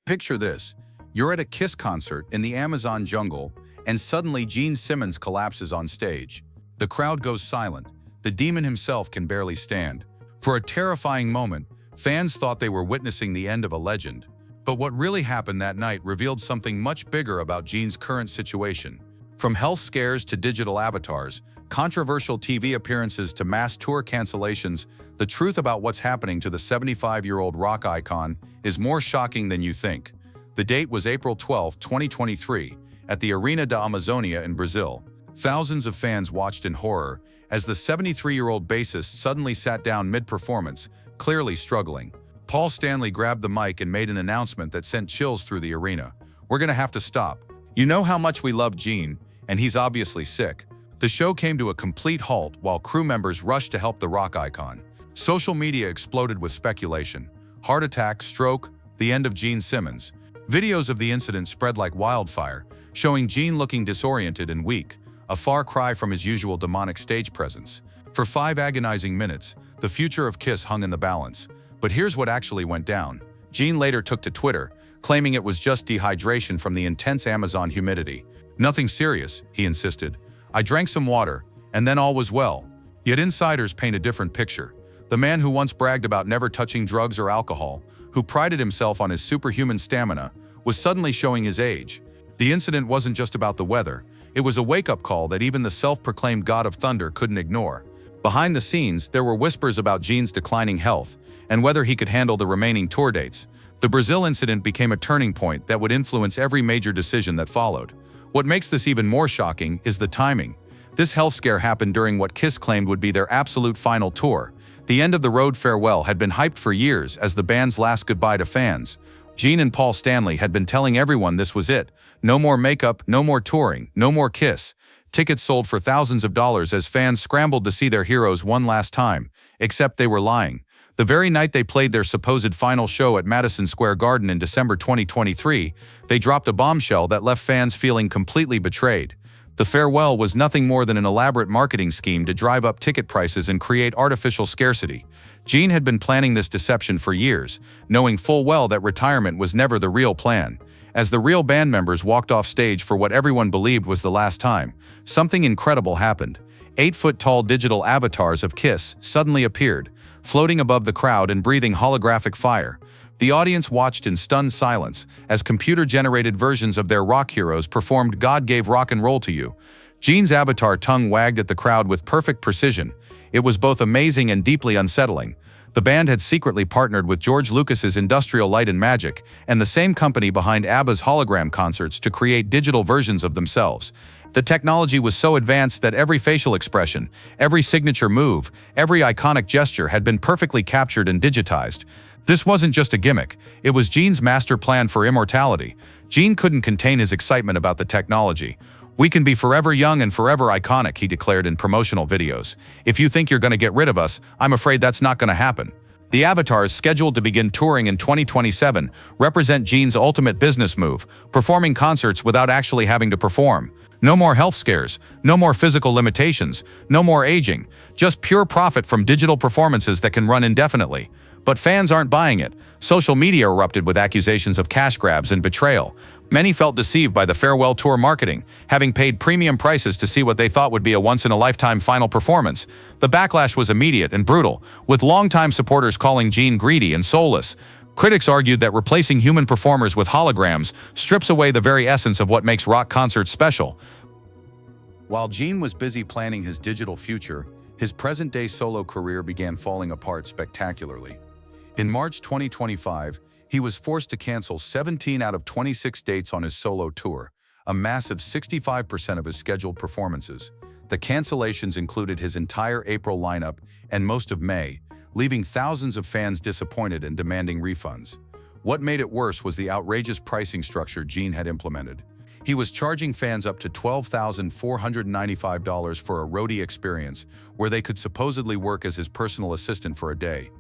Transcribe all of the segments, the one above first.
Picture this. You're at a Kiss concert in the Amazon jungle, and suddenly Gene Simmons collapses on stage. The crowd goes silent. The demon himself can barely stand. For a terrifying moment, fans thought they were witnessing the end of a legend. But what really happened that night revealed something much bigger about Gene's current situation. From health scares to digital avatars, controversial TV appearances to mass tour cancellations, the truth about what's happening to the 75-year-old rock icon is more shocking than you think. The date was April 12, 2023, at the Arena da Amazônia in Brazil. Thousands of fans watched in horror as the 73-year-old bassist suddenly sat down mid-performance, clearly struggling. Paul Stanley grabbed the mic and made an announcement that sent chills through the arena. "We're gonna have to stop. You know how much we love Gene, and he's obviously sick." The show came to a complete halt while crew members rushed to help the rock icon. Social media exploded with speculation. Heart attack, stroke, the end of Gene Simmons. Videos of the incident spread like wildfire, showing Gene looking disoriented and weak, a far cry from his usual demonic stage presence. For 5 agonizing minutes, the future of Kiss hung in the balance. But here's what actually went down. Gene later took to Twitter, claiming it was just dehydration from the intense Amazon humidity. "Nothing serious," he insisted. "I drank some water, and then all was well." Yet insiders paint a different picture. The man who once bragged about never touching drugs or alcohol, who prided himself on his superhuman stamina, was suddenly showing his age. The incident wasn't just about the weather. It was a wake-up call that even the self-proclaimed God of Thunder couldn't ignore. Behind the scenes, there were whispers about Gene's declining health and whether he could handle the remaining tour dates. The Brazil incident became a turning point that would influence every major decision that followed. What makes this even more shocking is the timing. This health scare happened during what Kiss claimed would be their absolute final tour. The end-of-the-road farewell had been hyped for years as the band's last goodbye to fans. Gene and Paul Stanley had been telling everyone this was it. No more makeup, no more touring, no more Kiss. Tickets sold for thousands of dollars as fans scrambled to see their heroes one last time, except they were lying. The very night they played their supposed final show at Madison Square Garden in December 2023, they dropped a bombshell that left fans feeling completely betrayed. The farewell was nothing more than an elaborate marketing scheme to drive up ticket prices and create artificial scarcity. Gene had been planning this deception for years, knowing full well that retirement was never the real plan. As the real band members walked off stage for what everyone believed was the last time, something incredible happened. 8-foot-tall digital avatars of Kiss suddenly appeared, floating above the crowd and breathing holographic fire. The audience watched in stunned silence as computer-generated versions of their rock heroes performed "God Gave Rock and Roll to You." Gene's avatar tongue wagged at the crowd with perfect precision. It was both amazing and deeply unsettling. The band had secretly partnered with George Lucas's Industrial Light and Magic and the same company behind ABBA's hologram concerts to create digital versions of themselves. The technology was so advanced that every facial expression, every signature move, every iconic gesture had been perfectly captured and digitized. This wasn't just a gimmick, it was Gene's master plan for immortality. Gene couldn't contain his excitement about the technology. "We can be forever young and forever iconic," he declared in promotional videos. "If you think you're going to get rid of us, I'm afraid that's not going to happen." The avatars, scheduled to begin touring in 2027, represent Gene's ultimate business move, performing concerts without actually having to perform. No more health scares, no more physical limitations, no more aging, just pure profit from digital performances that can run indefinitely. But fans aren't buying it. Social media erupted with accusations of cash grabs and betrayal. Many felt deceived by the farewell tour marketing, having paid premium prices to see what they thought would be a once-in-a-lifetime final performance. The backlash was immediate and brutal, with longtime supporters calling Gene greedy and soulless. Critics argued that replacing human performers with holograms strips away the very essence of what makes rock concerts special. While Gene was busy planning his digital future, his present-day solo career began falling apart spectacularly. In March 2025, he was forced to cancel 17 out of 26 dates on his solo tour, a massive 65% of his scheduled performances. The cancellations included his entire April lineup and most of May, leaving thousands of fans disappointed and demanding refunds. What made it worse was the outrageous pricing structure Gene had implemented. He was charging fans up to $12,495 for a roadie experience, where they could supposedly work as his personal assistant for a day.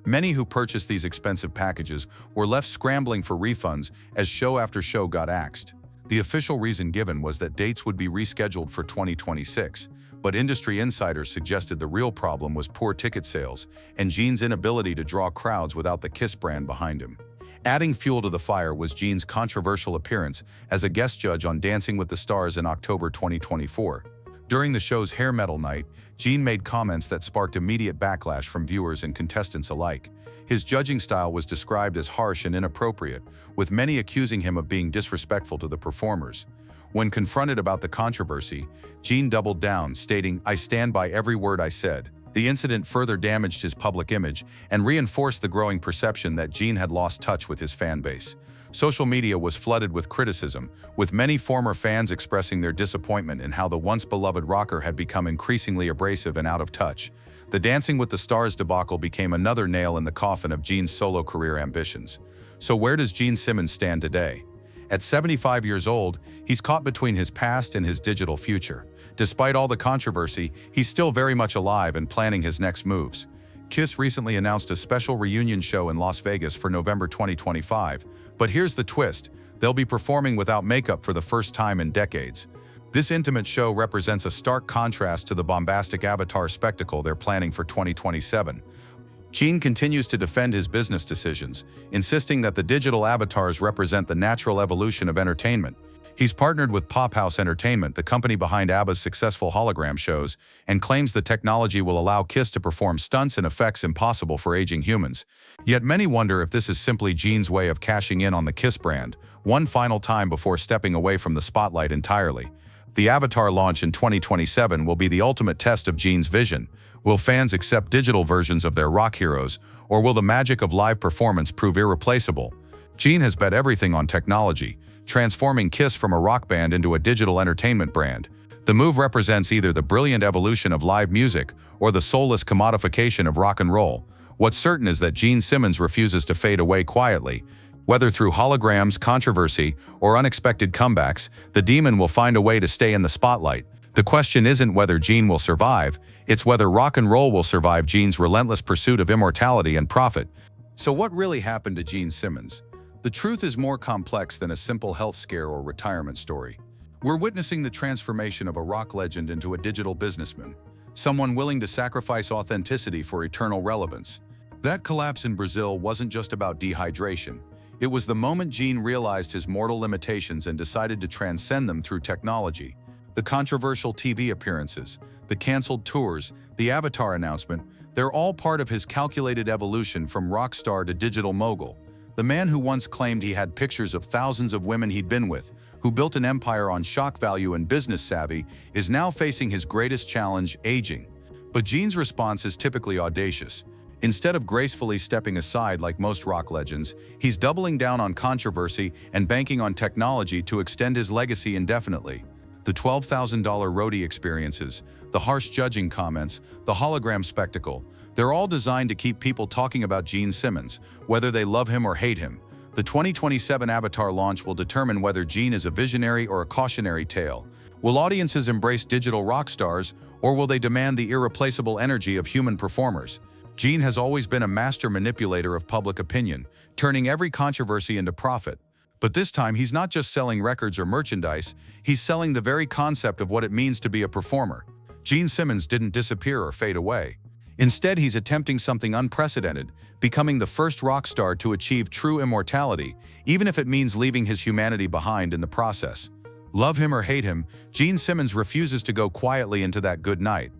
Many who purchased these expensive packages were left scrambling for refunds as show after show got axed. The official reason given was that dates would be rescheduled for 2026, but industry insiders suggested the real problem was poor ticket sales and Gene's inability to draw crowds without the Kiss brand behind him. Adding fuel to the fire was Gene's controversial appearance as a guest judge on Dancing with the Stars in October 2024. During the show's hair metal night, Gene made comments that sparked immediate backlash from viewers and contestants alike. His judging style was described as harsh and inappropriate, with many accusing him of being disrespectful to the performers. When confronted about the controversy, Gene doubled down, stating, "I stand by every word I said." The incident further damaged his public image and reinforced the growing perception that Gene had lost touch with his fan base. Social media was flooded with criticism, with many former fans expressing their disappointment in how the once-beloved rocker had become increasingly abrasive and out of touch. The Dancing with the Stars debacle became another nail in the coffin of Gene's solo career ambitions. So where does Gene Simmons stand today? At 75 years old, he's caught between his past and his digital future. Despite all the controversy, he's still very much alive and planning his next moves. Kiss recently announced a special reunion show in Las Vegas for November 2025, but here's the twist: they'll be performing without makeup for the first time in decades. This intimate show represents a stark contrast to the bombastic avatar spectacle they're planning for 2027. Gene continues to defend his business decisions, insisting that the digital avatars represent the natural evolution of entertainment. He's partnered with Pop House Entertainment, the company behind ABBA's successful hologram shows, and claims the technology will allow Kiss to perform stunts and effects impossible for aging humans. Yet many wonder if this is simply Gene's way of cashing in on the Kiss brand, one final time before stepping away from the spotlight entirely. The Avatar launch in 2027 will be the ultimate test of Gene's vision. Will fans accept digital versions of their rock heroes, or will the magic of live performance prove irreplaceable? Gene has bet everything on technology, transforming Kiss from a rock band into a digital entertainment brand. The move represents either the brilliant evolution of live music or the soulless commodification of rock and roll. What's certain is that Gene Simmons refuses to fade away quietly. Whether through holograms, controversy, or unexpected comebacks, the demon will find a way to stay in the spotlight. The question isn't whether Gene will survive, it's whether rock and roll will survive Gene's relentless pursuit of immortality and profit. So what really happened to Gene Simmons? The truth is more complex than a simple health scare or retirement story. We're witnessing the transformation of a rock legend into a digital businessman, someone willing to sacrifice authenticity for eternal relevance. That collapse in Brazil wasn't just about dehydration. It was the moment Gene realized his mortal limitations and decided to transcend them through technology. The controversial TV appearances, the canceled tours, the Avatar announcement, they're all part of his calculated evolution from rock star to digital mogul. The man who once claimed he had pictures of thousands of women he'd been with, who built an empire on shock value and business savvy, is now facing his greatest challenge, aging. But Gene's response is typically audacious. Instead of gracefully stepping aside like most rock legends, he's doubling down on controversy and banking on technology to extend his legacy indefinitely. The $12,000 roadie experiences, the harsh judging comments, the hologram spectacle, they're all designed to keep people talking about Gene Simmons, whether they love him or hate him. The 2027 Avatar launch will determine whether Gene is a visionary or a cautionary tale. Will audiences embrace digital rock stars, or will they demand the irreplaceable energy of human performers? Gene has always been a master manipulator of public opinion, turning every controversy into profit. But this time, he's not just selling records or merchandise, he's selling the very concept of what it means to be a performer. Gene Simmons didn't disappear or fade away. Instead, he's attempting something unprecedented, becoming the first rock star to achieve true immortality, even if it means leaving his humanity behind in the process. Love him or hate him, Gene Simmons refuses to go quietly into that good night.